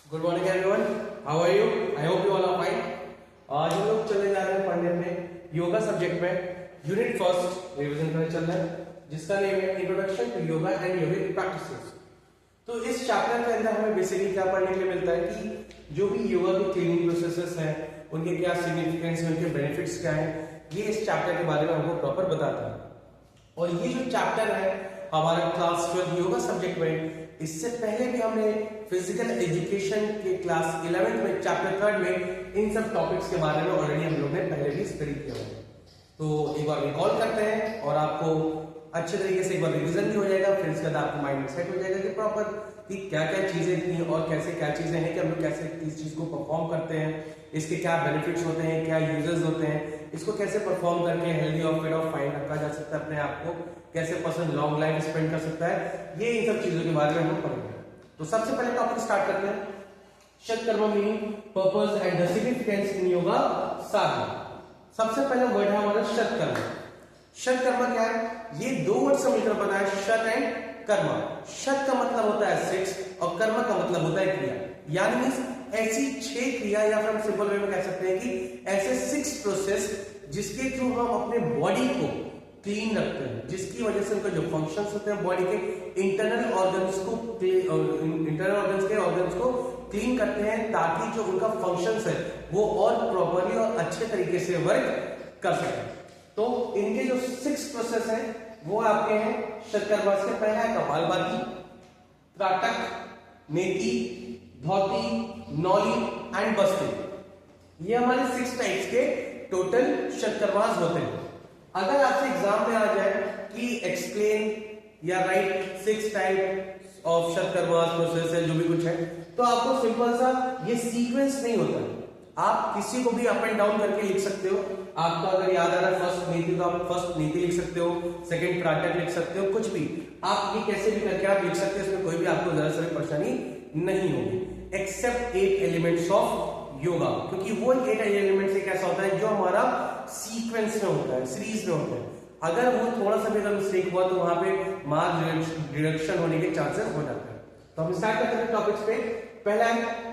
Good morning everyone, how are you? I hope you all are fine. आज हम लोग चले जा रहे हैं पढ़ने में योगा सब्जेक्ट में यूनिट फर्स्ट रिवीजन करने चल रहे हैं, जिसका नेम है introduction to yoga and yogic practices. तो इस चैप्टर के अंदर हमें बेसिकली क्या पढ़ने के लिए मिलता है कि जो भी योगा के क्लीनिंग प्रोसेसेस हैं, उनके क्या सिग्निफिकेंस है, उनके बेनिफिट्स क्या है, ये इस चैप्टर के बारे में हमको प्रॉपर बताता है। और ये जो चैप्टर है हमारा क्लास 12 योगा सब्जेक्ट में, इससे पहले भी हमने फिजिकल एजुकेशन के क्लास 11th में चैप्टर 3 में इन सब टॉपिक्स के बारे में ऑलरेडी हम लोग ने पहले भी स्टडी किया है। तो एक बार रिकॉल करते हैं और आपको अच्छे तरीके से एक बार रिवीजन भी हो जाएगा, फिर इसके बाद आपको माइंड में सेट हो जाएगा कि प्रॉपर कि क्या क्या चीजें थी और कैसे क्या चीजें हैं कि हम लोग कैसे इस चीज को परफॉर्म करते हैं, इसके क्या बेनिफिट्स होते हैं, क्या यूजेस होते हैं, इसको कैसे परफॉर्म करके हेल्दी और फिट और फाइन रखा जा सकता है अपने आप को, कैसे पर्सन लॉन्ग लाइफ स्पेंड कर सकता है, ये इन सब चीजों के बारे में हम पढ़ेंगे। तो सबसे पहले टॉपिक स्टार्ट करते हैं, shatkarma meaning, purpose and the significance in yoga sadhana. सबसे पहले वर्ड है हमारा षटकर्म। षटकर्म क्या है? ये दो वर्ड से मिलकर बना है, षट एंड कर्म। षट का मतलब होता है 6 और कर्म का मतलब होता है क्रिया, यानी ऐसी 6 क्रिया, या फिर हम सिंपल वे में कह सकते हैं कि ऐसे 6 प्रोसेस जिसके थ्रू हम अपने बॉडी को क्लीन रखते हैं, जिसकी वजह से उनका जो फंक्शंस होते हैं बॉडी के इंटरनल ऑर्गन्स को क्लीन करते हैं, ताकि जो उनका फंक्शंस है वो और प्रॉपर्ली और अच्छे तरीके से वर्क कर सके। तो इनके जो 6 प्रोसेस हैं वो आपके हैं षटकर्म के। पहला है कपालभाति, त्राटक, नेति, धौती, नौली एंड बस्ती। ये हमारे 6 टाइप्स के टोटल षटकर्मास होते हैं। अगर आपसे एग्जाम में आ जाए कि एक्सप्लेन या राइट 6 टाइप ऑफ षटकर्मास प्रोसेस है, जो भी कुछ है, तो आपको सिंपल सा ये सीक्वेंस नहीं होता है। आप किसी को भी अप एंड डाउन करके लिख सकते हो। आपको अगर याद आ रहा है फर्स्ट नीति, तो आप फर्स्ट नीति लिख सकते हो, सेकंड त्राटक लिख सकते हो, कुछ भी आप ये कैसे भी करके आप लिख सकते हो। इसमें कोई भी आपको जरा सा भी परेशानी नहीं होगी, एक्सेप्ट 8 एलिमेंट्स ऑफ योगा, क्योंकि वो 8 एलिमेंट्स एक ऐसा होता है जो हमारा सीक्वेंस में होता है, सीरीज में होता है। अगर वो थोड़ा सा भी अगर मिस्टेक हुआ तो वहां पे मार्क डिडक्शन होने के चांसेस हो जाते हैं। तो हम स्टार्ट करते हैं टॉपिक्स पे। पहला है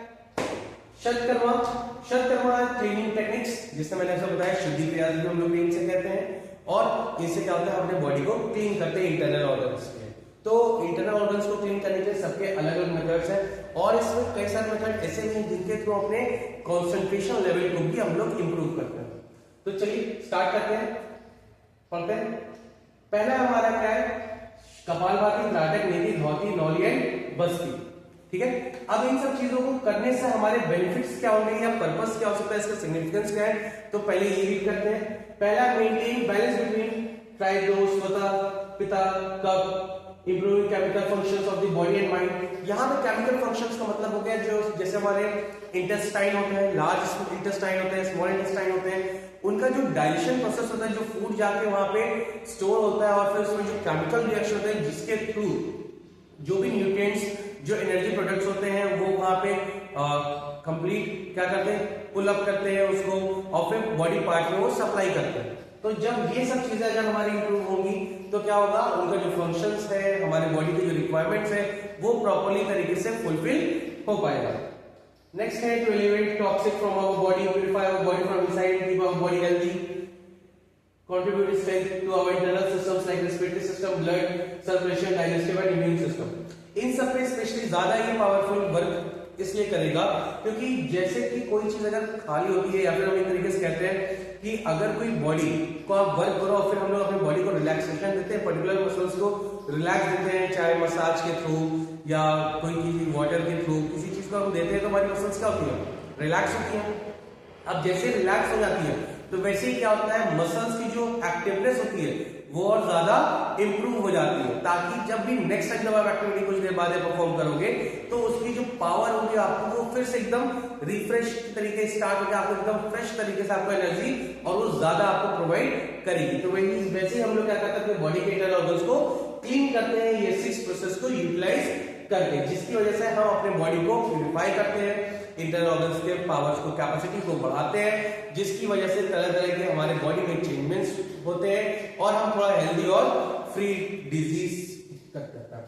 षटकर्म। षटकर्म क्लीनिंग टेक्निक्स, जिससे मैंने आपको बताया शुद्धि क्रिया भी हम लोग क्लीन से कहते हैं, और इससे क्या होता है अपने बॉडी को क्लीन करते हैं इंटरनल ऑर्गन्स के। तो इंटरनल ऑर्गन्स को क्लीन करने के सबके अलग अलग मेथड्स हैं, और इसमें कई सारे मेथड ऐसे भी हैं जिनके थ्रू अपने कंसंट्रेशन लेवल को भी हम लोग इंप्रूव करते हैं। तो चलिए स्टार्ट करते हैं, पढ़ते हैं। पहला हमारा क्या है? कपालभाति, त्राटक, नेति, धौती, नौली एंड बस्ती। ठीक है, अब इन सब चीजों को करने से हमारे बेनिफिट्स क्या होंगे या पर्पस क्या हो सकता है, इसका सिग्निफिकेंस क्या है, तो पहले ये रीड करते हैं। पहला, मेंटेन बैलेंस बिटवीन ट्राइडो, स्वता, pitta, kapha, improving chemical functions of the body and mind. यहाँ पे केमिकल फंक्शंस का मतलब हो गया जो जैसे हमारे इंटेस्टाइन होते हैं, लार्ज इंटेस्टाइन होते हैं, स्मॉल इंटेस्टाइन होते हैं, उनका जो डाइजेशन प्रोसेस होता है, जो फूड जाके वहां पे स्टोर होता है, और फिर उसमें जो केमिकल रिएक्शन होते हैं जिसके थ्रू जो भी न्यूट्रिएंट्स, जो एनर्जी प्रोडक्ट्स होते हैं, वो वहां पे कंप्लीट क्या करते हैं, पुल अप करते हैं उसको, और फिर बॉडी पार्ट में वो सप्लाई करते हैं। तो जब ये सब चीजें अगर हमारी इंप्रूव होंगी तो क्या होगा, उनका जो फंक्शंस है, हमारे बॉडी के जो रिक्वायरमेंट्स है, वो प्रॉपर्ली तरीके से फुलफिल हो पाएगा। नेक्स्ट है to eliminate toxic from our body, purify our body from inside, keep our body healthy, contribute strength to our internal systems like respiratory system, blood circulation, digestive and immune system। इन सब पे specially ज्यादा ये powerful work इसलिए करेगा क्योंकि जैसे कि कोई चीज अगर खाली होती है, या फिर हम एक तरीके से कहते हैं कि अगर कोई बॉडी को आप वर्क करो और फिर हम लोग अपनी बॉडी को रिलैक्सेशन देते हैं, पर्टिकुलर मसल्स को रिलैक्स देते हैं, चाहे मसाज के थ्रू या कोई किसी वाटर के थ्रू किसी चीज को हम देते हैं, तो हमारी मसल्स क्या होती है, रिलैक्स होती है। अब जैसे रिलैक्स हो जाती है तो वैसे ही क्या होता है, मसल्स की जो एक्टिवनेस होती है वो और ज्यादा इंप्रूव हो जाती है, ताकि जब भी नेक्स्ट टाइम जब आप एक्टिविटी कुछ देर बाद परफॉर्म करोगे तो उसकी जो पावर होगी आपको वो फिर से एकदम रिफ्रेश तरीके से स्टार्ट होकर आपको एकदम फ्रेश तरीके से आपको एनर्जी और वो ज्यादा आपको प्रोवाइड करेगी। तो वैसे ही हम लोग क्या करते हैं, अपने बॉडी के इंटरनल ऑर्गन्स को क्लीन करते हैं ये 6 प्रोसेस को यूटिलाइज करके, जिसकी वजह से हम अपने बॉडी को प्यूरिफाई करते हैं, इंटरनल ऑर्गन्स के पावर्स को, कैपेसिटी को बढ़ाते हैं, जिसकी वजह से तरह तरह के हमारे बॉडी में चेंजमेंट्स होते हैं और हम थोड़ा हेल्दी और फ्री डिजीज तक करते हैं।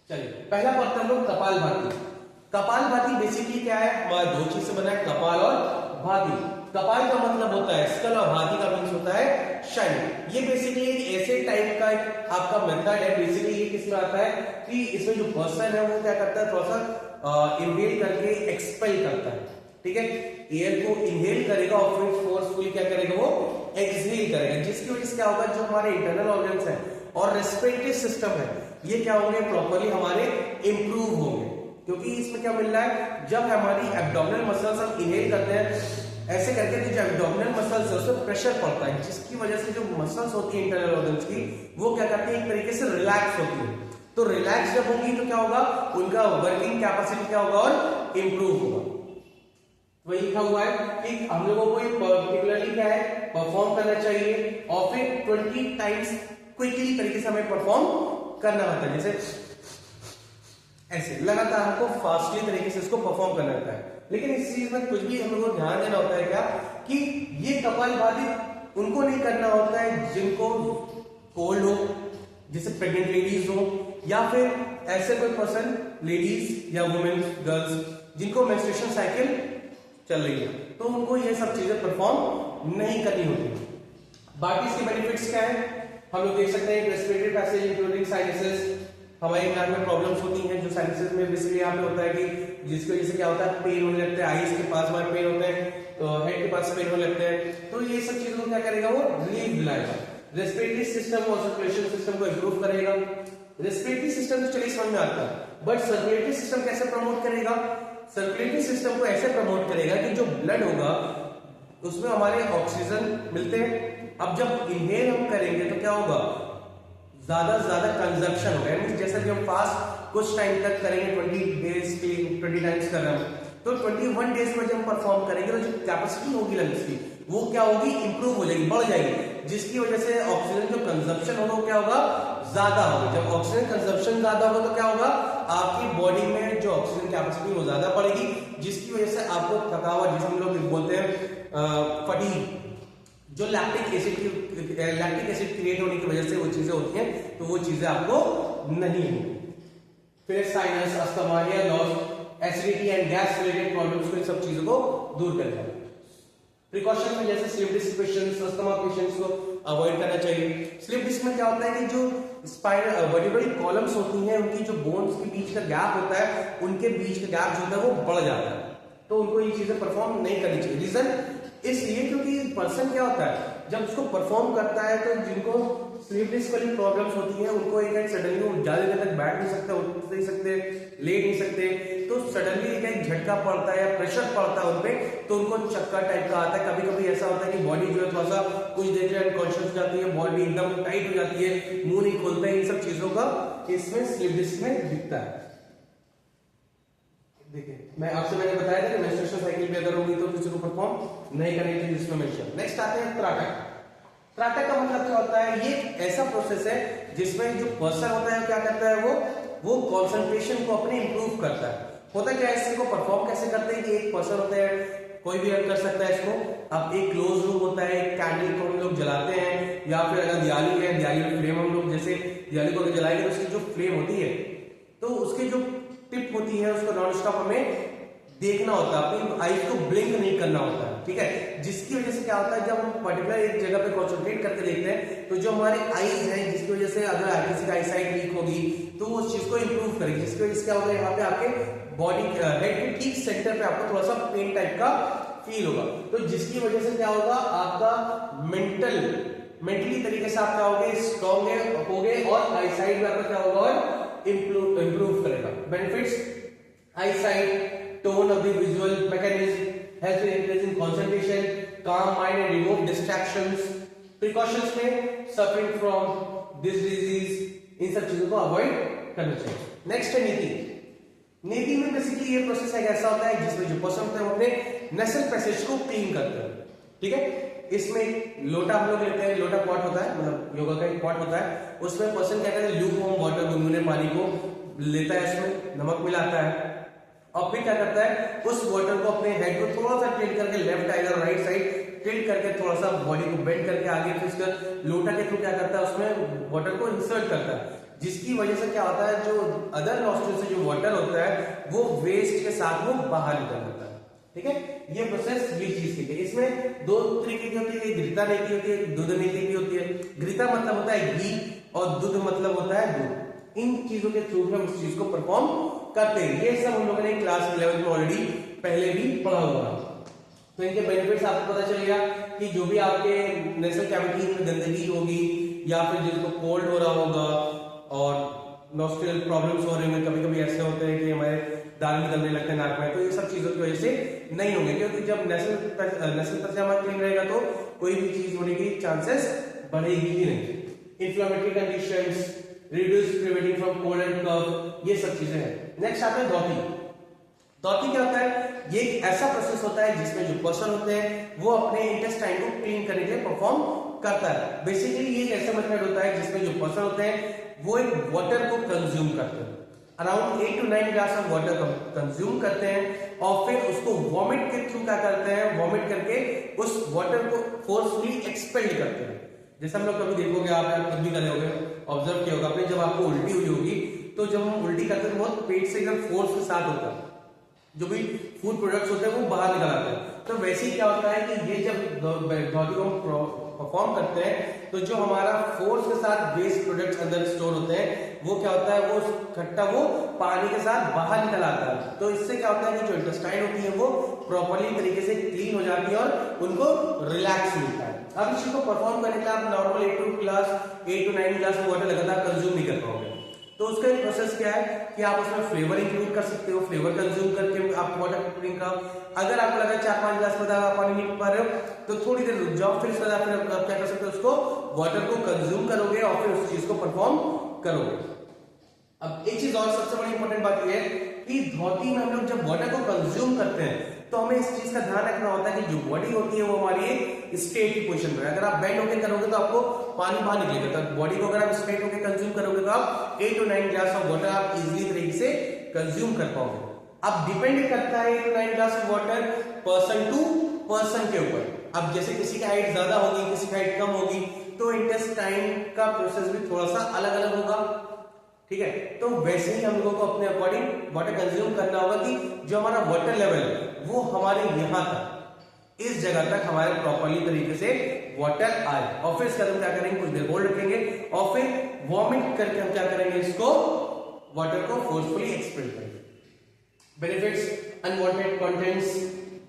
चलिए पहला पढ़ते हैं लोग कपालभाति। कपालभाति बेसिकली क्या है, हमारा दो चीज से बना है, कपाल और भाति। कपाल का मतलब होता है स्कल और भाति का मीन्स होता है शाइन। ये बेसिकली एक ऐसे टाइप का आपका मेथड है। बेसिकली ये किसमें आता है कि इसमें जो पर्सन है वो क्या करता है, थोड़ा सा इनहेल करके एक्सपेल करता है, ठीक है, एयर को इनहेल करेगा और फिर फोर्सफुली क्या करेगा, वो एक्सहेल करेगा, जिसकी वजह से क्या होगा, जो हमारे इंटरनल ऑर्गन्स है और रेस्पिरेटरी सिस्टम है ये क्या होंगे, प्रॉपर्ली हमारे इंप्रूव होंगे। क्योंकि इसमें क्या मिल रहा है, जब हमारी एब्डोमिनल मसल्स हम इनहेल करते हैं ऐसे करके, तो जो एब्डोमिनल मसल्स है उसमें प्रेशर पड़ता है, जिसकी वजह से जो मसल्स होती है इंटरनल ऑर्गन्स की वो क्या करती है, एक तरीके से रिलैक्स होती है। तो रिलैक्स जब होगी तो क्या होगा, उनका वर्किंग कैपेसिटी क्या होगा और इंप्रूव होगा। वही लिखा हुआ है कि हम लोगों को पर्टिकुलरली क्या है, परफॉर्म करना चाहिए और फिर 20 टाइम्स क्विकली तरीके से हमें परफॉर्म करना होता है। जैसे ऐसे लगातार हमको फास्टली तरीके से इसको परफॉर्म करना होता है। लेकिन इस चीज में कुछ भी हम लोगों को ध्यान देना होता है क्या, कि ये कपालभाति उनको नहीं करना होता है जिनको कोल्ड हो, जैसे प्रेग्नेंट लेडीज हो, या फिर ऐसे कोई पर्सन, लेडीज या वुमेन, गर्ल्स जिनको मेंस्ट्रुएशन साइकिल चल रही है, तो उनको ये सब चीजें परफॉर्म नहीं करनी होती। बाकी इसके बेनिफिट्स क्या है, हम लोग देख सकते हैं, रेस्पिरेटरी पैसेज इंक्लूडिंग साइनसेस, हमारे कान में प्रॉब्लम्स होती हैं जो साइनसेस में बेसिकली यहाँ पे होता है कि जिसकी वजह से क्या होता है, पेन होने लगता है, आईज के पास हमारे पेन होते हैं, तो हेड के पास पेन होने लगते हैं, तो ये सब चीजों को क्या करेगा, वो रिलीफ दिलाएगा। रेस्पिरेटरी सिस्टम और सर्कुलेशन सिस्टम को इंप्रूव करेगा। रेस्पिरेटरी सिस्टम तो चलिए समझ में आता है, बट सर्कुलेटरी सिस्टम कैसे प्रमोट करेगा, सर्कुलेटरी सिस्टम को ऐसे प्रमोट करेगा कि जो ब्लड होगा उसमें हमारे ऑक्सीजन मिलते हैं। अब जब इनहेल हम करेंगे तो क्या होगा, ज्यादा से ज्यादा कंजप्शन होगा। जैसा कि हम फास्ट कुछ टाइम तक करेंगे, 20 डेज के 20 टाइम्स कर रहे हैं, तो 21 डेज में जब हम परफॉर्म करेंगे तो जो कैपेसिटी होगी लंग्स की वो क्या होगी, इंप्रूव हो जाएगी, बढ़ जाएगी, जिसकी वजह से ऑक्सीजन जो कंजप्शन होगा वो क्या होगा, ज्यादा होगा। जब ऑक्सीजन कंजप्शन ज्यादा होगा तो क्या होगा, आपकी बॉडी में जो ऑक्सीजन कैपेसिटी वो ज्यादा बढ़ेगी, जिसकी वजह से आपको थकावट, जिसे हम लोग बोलते हैं फटीग, जो लैक्टिक एसिड क्रिएट होने की वजह से वो चीजें होती हैं, तो वो चीजें आपको नहीं होंगी। फिर sinus, asthma, hair loss, acidity and gas related problems को, इन सब चीजों को दूर करता है। प्रिकॉशन में जैसे slip disc patients, asthma patients को अवॉइड करना चाहिए। स्लीप डिस्क में क्या होता है कि जो स्पाइनल वर्टिब्रल कॉलम्स होती हैं, उनकी जो बोन्स के बीच का गैप होता है, उनके बीच का गैप जो होता है वो बढ़ जाता है, तो उनको ये चीजें परफॉर्म नहीं करनी चाहिए। रीजन इसलिए क्योंकि पर्सन क्या होता है, जब उसको परफॉर्म करता है तो जिनको स्लीप डिस्क वाली प्रॉब्लम्स होती हैं उनको एक सडनली ज्यादा देर तक बैठ नहीं सकते, उठ नहीं सकते, लेट नहीं सकते, तो सडनली एक झटका पड़ता है या प्रेशर पड़ता है उनपे, तो उनको चक्कर टाइप का आता है। कभी कभी ऐसा होता है कि बॉडी जो है थोड़ा सा कुछ देर के अनकॉन्शियस हो जाती है, बॉडी एकदम टाइट हो जाती है, मुंह नहीं खोलता है, इन सब चीजों का इसमें स्लीप डिस्क में दिखता है। देखिए मैंने बताया था कि मेंस्ट्रुएशन साइकिल भी अगर होगी तो किसी को परफॉर्म नहीं करनी चाहिए, जिसमें मेंशन। नेक्स्ट आते हैं त्राटक। त्राटक का मतलब क्या होता है, ये ऐसा प्रोसेस है जिसमें जो पर्सन होता है क्या करता है, वो कंसंट्रेशन को अपने इंप्रूव करता है। होता क्या है, इसको परफॉर्म कैसे करते हैं कि एक पर्सन होता है, कोई भी कर सकता है इसको। अब एक क्लोज रूम होता है, एक कैंडल को हम लोग जलाते हैं, या फिर अगर दिवाली है, दिवाली में फ्लेम हम लोग जैसे दिवाली को जलाएंगे तो उसकी जो फ्लेम होती है तो उसकी जो टिप होती है उसको नॉन स्टॉप हमें देखना होता है, अपनी आईज को ब्लिंक नहीं करना होता है, ठीक है। जिसकी वजह से क्या होता है, जब हम पर्टिकुलर एक जगह पे कंसंट्रेट करके देखते हैं तो जो हमारे आईज है, जिसकी वजह से अगर किसी का आईसाइट वीक होगी तो वो उस चीज को इंप्रूव करेगी, जिसकी वजह से क्या होगा, यहाँ पे आपके बॉडी हेड के ठीक सेंटर पे आपको थोड़ा सा पेन टाइप का फील होगा, तो जिसकी वजह से क्या होगा, आपका मेंटली तरीके से आप क्या होगे, स्ट्रॉन्ग होगे और आईसाइट में आपका क्या होगा और इंप्रूव करेगा। Benefits, eyesight, tone of the visual mechanism, helps in increasing concentration, calm mind and remove distractions. Precautions में suffering from this disease, इन सब चीजों को अवॉइड करना चाहिए। नेक्स्ट है नीति। नीति में बेसिकली ये प्रोसेस ऐसा होता है जिसमें जो पर्सन होता है वो अपने नेसल पैसेज को क्लीन करते हैं, ठीक है। इसमें लोटा हम लोग लेते हैं, लोटा पॉट होता है, मतलब योगा का एक पॉट होता है, उसमें पर्सन क्या करता है, ल्यूकवार्म वाटर, गुनगुने पानी को लेता है, उसमें नमक मिलाता है और फिर क्या करता है, उस वाटर को अपने हेड को थोड़ा सा टिल्ट करके लेफ्ट साइड और राइट साइड टिल्ट करके थोड़ा सा बॉडी को बेंड करके आगे खींचकर लोटा के थ्रू क्या करता है, उसमें वाटर को इंसर्ट करता है। जिसकी वजह से क्या होता है, जो अदर नॉस्ट्रिल से जो वाटर होता है वो वेस्ट के साथ वो बाहर निकल जाता है। ठीक है, ये प्रोसेस ये चीज की है। इसमें दो तरीके की होती है, घृता नेकी होती है, दूध नेकी की होती है। घृता मतलब होता है घी और दूध मतलब होता है दूध। इन चीजों के थ्रू हम उस चीज को परफॉर्म करते हैं। ये सब हम लोगों ने क्लास 11 में ऑलरेडी पहले भी पढ़ा हुआ। तो इनके बेनिफिट्स आपको पता चलेगा कि जो भी आपके नेशनल कैविटी में गंदगी होगी या फिर जिसको कोल्ड हो रहा होगा और नॉस्ट्रियल प्रॉब्लम्स हो रही होंगे, कभी कभी ऐसे होते हैं कि हमारे दाल निकलने लगते हैं नाक में, तो ये सब चीजों की वजह से नहीं होंगे, क्योंकि जब नेशनल पजामा क्लीन रहेगा तो कोई भी चीज होने की चांसेस बढ़ेगी ही नहीं। Inflammatory conditions, reduce preventing from cold and cough, ये सब चीजें हैं। नेक्स्ट आता है धौती। धौती क्या होता है, ये एक ऐसा प्रोसेस होता है जिसमें जो पर्सन होते हैं वो अपने इंटेस्टाइन को क्लीन करने के लिए परफॉर्म करता है। बेसिकली ये एक ऐसा मेथड होता है जिसमें जो पर्सन होते हैं वो एक वाटर को कंज्यूम करते हैं, around 8 to 9 glass of water consume करते हैं और फिर उसको वॉमिट के थ्रू क्या करते हैं, वॉमिट करके उस वाटर को फोर्सफुली एक्सपेल्ड करते हैं। जैसे हम लोग कभी देखोगे, आप खुद भी करे होगे, ऑब्जर्व किया होगा आपने, जब आपको उल्टी हुई होगी तो जब हम उल्टी करते हैं बहुत पेट से एकदम फोर्स के साथ होता है, जो भी फूड प्रोडक्ट्स होते हैं वो बाहर निकल आते हैं। तो वैसे ही क्या होता है कि ये जब धौती को हम परफॉर्म करते हैं तो जो हमारा फोर्स के साथ वेस्ट प्रोडक्ट्स अंदर स्टोर होते हैं वो क्या होता है, वो खट्टा वो पानी के साथ बाहर निकल आता है। तो इससे क्या होता है कि जो इंटेस्टाइन होती है वो प्रॉपर्ली तरीके से क्लीन हो जाती है और उनको रिलैक्स मिलता है। अब इसी को परफॉर्म करने के लिए आप नॉर्मल 8 to 9 ग्लास वाटर लगातार कंज्यूम नहीं कर पाओगे। तो उसका एक प्रोसेस क्या है कि आप उसमें फ्लेवर इंक्लूड कर सकते हो, फ्लेवर कंज्यूम करके आप वाटर क्लीन का। अगर आपको लगा 4-5 ग्लास में आप पानी नहीं पी पा रहे हो तो थोड़ी देर रुक जाओ, फिर उसके बाद फिर आप क्या कर सकते हो, उसको वाटर को कंज्यूम करोगे और फिर उस चीज को परफॉर्म करोगे। अब एक चीज और सबसे बड़ी इंपॉर्टेंट बात यह है कि धौती में हम लोग जब वाटर को कंज्यूम करते हैं तो हमें इस चीज का ध्यान रखना होता है कि जो बॉडी होती है वो हमारी स्ट्रेट की पोजीशन में। अगर आप बेंड होकर करोगे तो आपको पानी बाहर निकलेगा। तो बॉडी को अगर आप स्ट्रेट होकर कंज्यूम करोगे तो आप 8 to 9 ग्लास ऑफ वाटर आप इजीली तरीके से कंज्यूम कर पाओगे। अब डिपेंड करता है 8 to 9 glass of water person to person के ऊपर। अब जैसे किसी की हाइट ज्यादा होगी, किसी की हाइट कम होगी, तो इंटेस्टाइन का प्रोसेस भी थोड़ा सा अलग अलग होगा। ठीक है, तो वैसे ही हम लोगों को अपने अकॉर्डिंग वाटर कंज्यूम करना होगा कि जो हमारा वाटर लेवल वो हमारे यहां तक, इस जगह तक हमारे प्रॉपर्ली तरीके से वाटर आए। और फिर इसका हम क्या करेंगे, कुछ देर होल्ड रखेंगे और फिर वॉमिट करके हम क्या करेंगे, इसको वाटर को फोर्सफुली एक्सपेल करेंगे। Benefits, unwanted contents,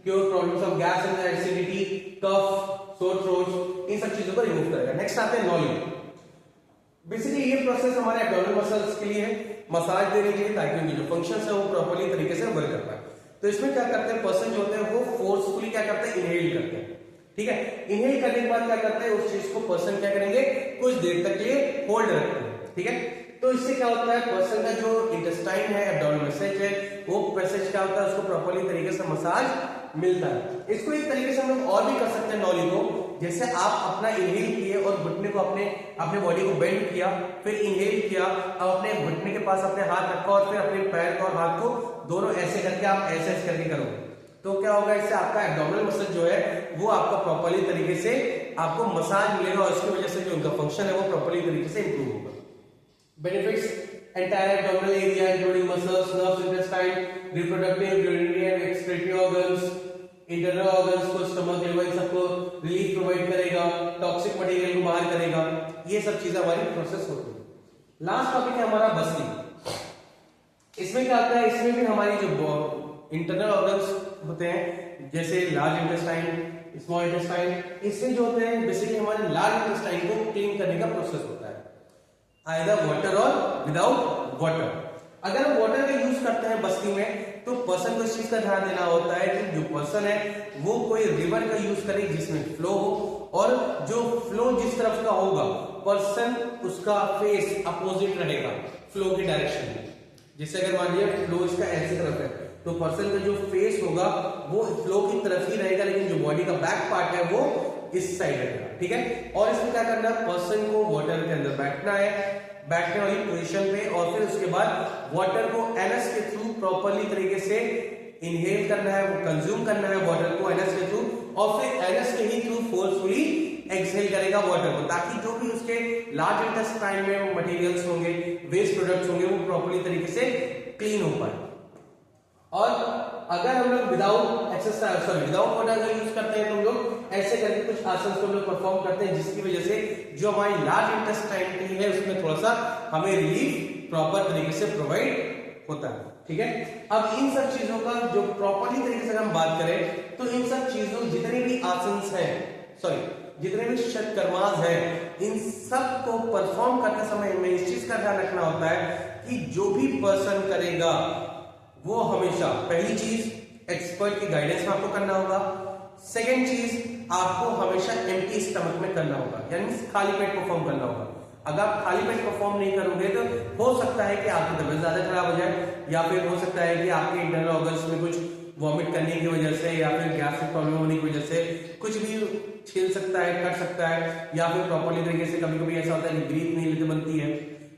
cure problems of gas and acidity, cough, sore throat, इन सब चीजों को रिमूव करेगा। नेक्स्ट आते हैं नॉलिंग। बेसिकली ये प्रोसेस हमारे एब्डोमिनल मसल्स के लिए है, मसाज देने के लिए, ताकि उनकी जो फंक्शंस है वो प्रॉपर्ली तरीके से वर्क कर पाए। तो इसमें क्या करते हैं, पर्सन जो होते हैं वो फोर्सफुली क्या करते हैं, इनहेल करते हैं। ठीक है, इनहेल करने के बाद क्या करते हैं, उस चीज को पर्सन क्या करेंगे, कुछ देर तक के लिए होल्ड रखते हैं। ठीक है, तो इससे क्या होता है, पर्सन का जो इंटेस्टाइन है, एब्डोमिनल पैसेज है, वो पैसेज क्या होता है, उसको प्रॉपर्ली तरीके से मसाज मिलता है। इसको एक तरीके से हम लोग और भी कर सकते हैं नॉलिंग को। जैसे आप अपना इनहेल किए और घुटने को अपने बॉडी को बेंड किया, फिर इनहेल किया, अब अपने घुटने के पास अपने हाथ रखा और फिर अपने पैर को और हाथ को दोनों ऐसे करके आप ऐसे करके करोगे, तो क्या होगा, इससे आपका एब्डोमिनल मसल जो है वो आपका प्रॉपर्ली तरीके से आपको मसाज मिलेगा और इसकी वजह से जो उनका फंक्शन है वो प्रॉपर्ली तरीके से इंप्रूव होगा। Benefits, entire abdominal area including muscles, nerves, intestine, reproductive, urinary and excretory organs, internal organs को, स्टमक, लिवर, सबको रिलीफ प्रोवाइड करेगा, टॉक्सिक मटेरियल को बाहर करेगा। ये सब चीजें हमारी प्रोसेस होती है। लास्ट टॉपिक है हमारा बस्ती। इसमें क्या आता है, इसमें भी हमारी जो इंटरनल ऑर्गन्स होते हैं जैसे लार्ज इंटेस्टाइन, स्मॉल इंटेस्टाइन, इससे जो होते हैं बेसिकली हमारे लार्ज इंटेस्टाइन को क्लीन करने का प्रोसेस होता है, आइदर वाटर और विदाउट वाटर। अगर हम वाटर का यूज करते हैं बस्ती में तो पर्सन को इस चीज का ध्यान देना होता है कि जो पर्सन है वो कोई रिवर का यूज करे जिसमें फ्लो हो, और जो फ्लो जिस तरफ का होगा पर्सन उसका फेस अपोजिट रहेगा फ्लो की डायरेक्शन में। जैसे अगर मान लिया फ्लो इसका ऐसी तरफ है तो पर्सन का जो फेस होगा वो फ्लो की तरफ ही रहेगा, लेकिन जो बॉडी का बैक पार्ट है वो इस साइड रहेगा। ठीक है, और इसमें क्या करना है, पर्सन को वाटर के अंदर बैठना है, बैठने वाली पोजीशन पे, और फिर उसके बाद वाटर को एनएस के थ्रू प्रॉपर्ली तरीके से इनहेल करना है, वो कंज्यूम करना है वाटर को एनएस के थ्रू, और फिर एनएस के ही थ्रू फोर्सफुली एक्सहेल करेगा वाटर को, ताकि जो भी उसके लार्ज इंटेस्टाइन में मटेरियल्स होंगे, वेस्ट प्रोडक्ट्स होंगे, वो प्रॉपर्ली तरीके से क्लीन हो पाए। और अगर हम लोग विदाउट एक्सरसाइज विदाउट वाटर अगर यूज करते हैं तो हम लोग ऐसे करके कुछ आसन को हम लोग परफॉर्म करते हैं, जिसकी वजह से जो हमारी लार्ज इंटेस्टाइन की है उसमें थोड़ा सा हमें रिलीफ प्रॉपर तरीके से प्रोवाइड होता है। ठीक है, अब इन सब चीजों का जो प्रॉपरली तरीके से हम बात करें तो इन सब चीजों जितने भी आसन्स हैं, जितने भी षटकर्मास हैं, इन सब को परफॉर्म करते समय हमें इस चीज का ध्यान रखना होता है कि जो भी पर्सन करेगा वो हमेशा पहली चीज एक्सपर्ट की गाइडेंस में आपको करना होगा। सेकेंड चीज आपको हमेशा एम्प्टी स्टमक में करना होगा, यानी खाली पेट परफॉर्म करना होगा। अगर आप खाली पेट परफॉर्म नहीं करोगे तो हो सकता है कि आपकी तबीयत ज्यादा खराब हो जाए, या फिर हो सकता है कि आपके इंटरनल ऑर्गन्स में कुछ वॉमिट करने की वजह से या फिर गैस्ट्रिक प्रॉब्लम होने की वजह से कुछ भी छील सकता है, कट सकता है, या फिर प्रॉपरली तरीके से कभी कभी ऐसा होता है कि ब्रीथ नहीं लेते बनती है।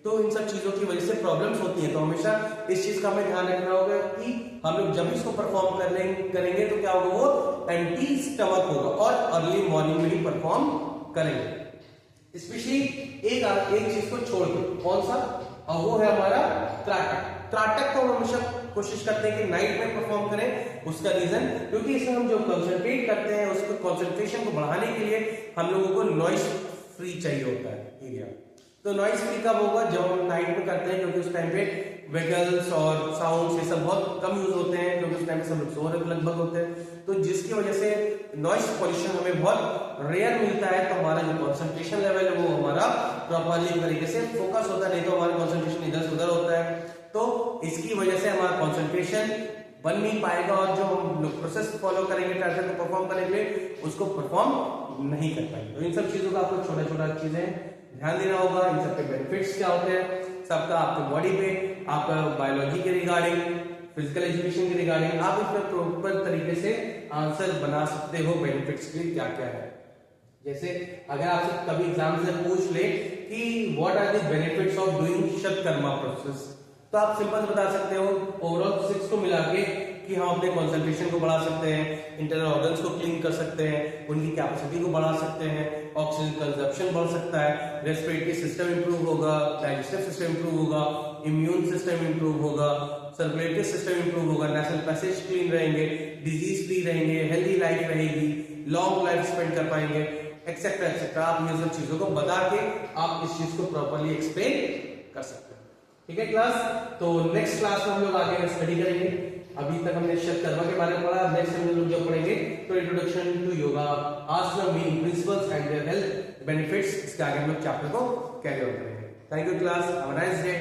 तो इन सब चीजों की वजह से प्रॉब्लम्स होती हैं। तो हमेशा इस चीज का हमें ध्यान रखना होगा कि हम लोग जब इसको परफॉर्म करेंगे तो क्या होगा, वो एम्प्टी स्टमक होगा और अर्ली मॉर्निंग में ही परफॉर्म करेंगे। स्पेशली एक चीज को छोड़ के, कौन सा, और वो है हमारा त्राटक। त्राटक को हम हमेशा कोशिश करते हैं कि नाइट में परफॉर्म करें। उसका रीजन क्योंकि इसमें हम जो कंसंट्रेट करते हैं उसको कंसंट्रेशन को बढ़ाने के लिए हम लोगों को नॉइस फ्री चाहिए होता है एरिया। तो नॉइस फ्री कब होगा, जब हम नाइट में करते हैं, क्योंकि उस टाइम पे व्हीकल्स और साउंड्स ये सब बहुत कम यूज होते हैं, क्योंकि उस टाइम पे सब लोग सो रहे लगभग होते हैं। तो जिसकी वजह से नॉइस पॉल्यूशन हमें बहुत रेयर मिलता है, तो हमारा जो कंसंट्रेशन लेवल है वो हमारा प्रॉपरली तरीके से फोकस होता है, नहीं तो हमारा कंसंट्रेशन इधर से उधर होता है। तो इसकी वजह से हमारा कंसंट्रेशन बन नहीं पाएगा और जो हम लोग प्रोसेस फॉलो करेंगे ट्रैक्टर को परफॉर्म करेंगे उसको परफॉर्म नहीं कर पाएंगे। तो इन सब चीजों का आपको छोटा छोटा चीजें ध्यान देना होगा। इन सबके बेनिफिट्स क्या होते हैं सबका आपके बॉडी पे, आपका बायोलॉजी के रिगार्डिंग, फिजिकल एजुकेशन के रिगार्डिंग, आप इसमें प्रॉपर तरीके से आंसर बना सकते हो बेनिफिट्स के क्या क्या है। जैसे अगर आपसे कभी एग्जाम से पूछ ले कि what are the benefits of doing shatkarma process, तो आप सिंपल बता सकते हो ओवरऑल 6 को मिला के कि हम अपने कंसंट्रेशन को बढ़ा सकते हैं, इंटरनल ऑर्गन्स को क्लीन कर सकते हैं, उनकी कैपेसिटी को बढ़ा सकते हैं, ऑक्सीजन कंजप्शन बढ़ सकता है, रेस्पिरेटरी सिस्टम इंप्रूव होगा, डाइजेस्टिव सिस्टम इंप्रूव होगा, इम्यून सिस्टम इंप्रूव होगा, सर्कुलेटरी सिस्टम इंप्रूव होगा, नेशनल पैसेज क्लीन रहेंगे, डिजीज फ्री रहेंगे, हेल्दी लाइफ रहेगी, लॉन्ग लाइफ स्पेंड कर पाएंगे, एक्सेट्रा एक्सेट्रा। आप ये सब चीजों को बता के आप इस चीज को प्रॉपरली एक्सप्लेन कर सकते हैं। ठीक है क्लास, तो नेक्स्ट क्लास में हम लोग आगे स्टडी करेंगे। अभी तक हमने षटकर्मा के बारे में पढ़ा, नेक्स्ट हम लोग जो पढ़ेंगे तो इंट्रोडक्शन टू योगा, आसन, meaning, principles and their health benefits, इसके आगे हम लोग चैप्टर को कैरी ऑन करेंगे। Thank you class, have a nice day.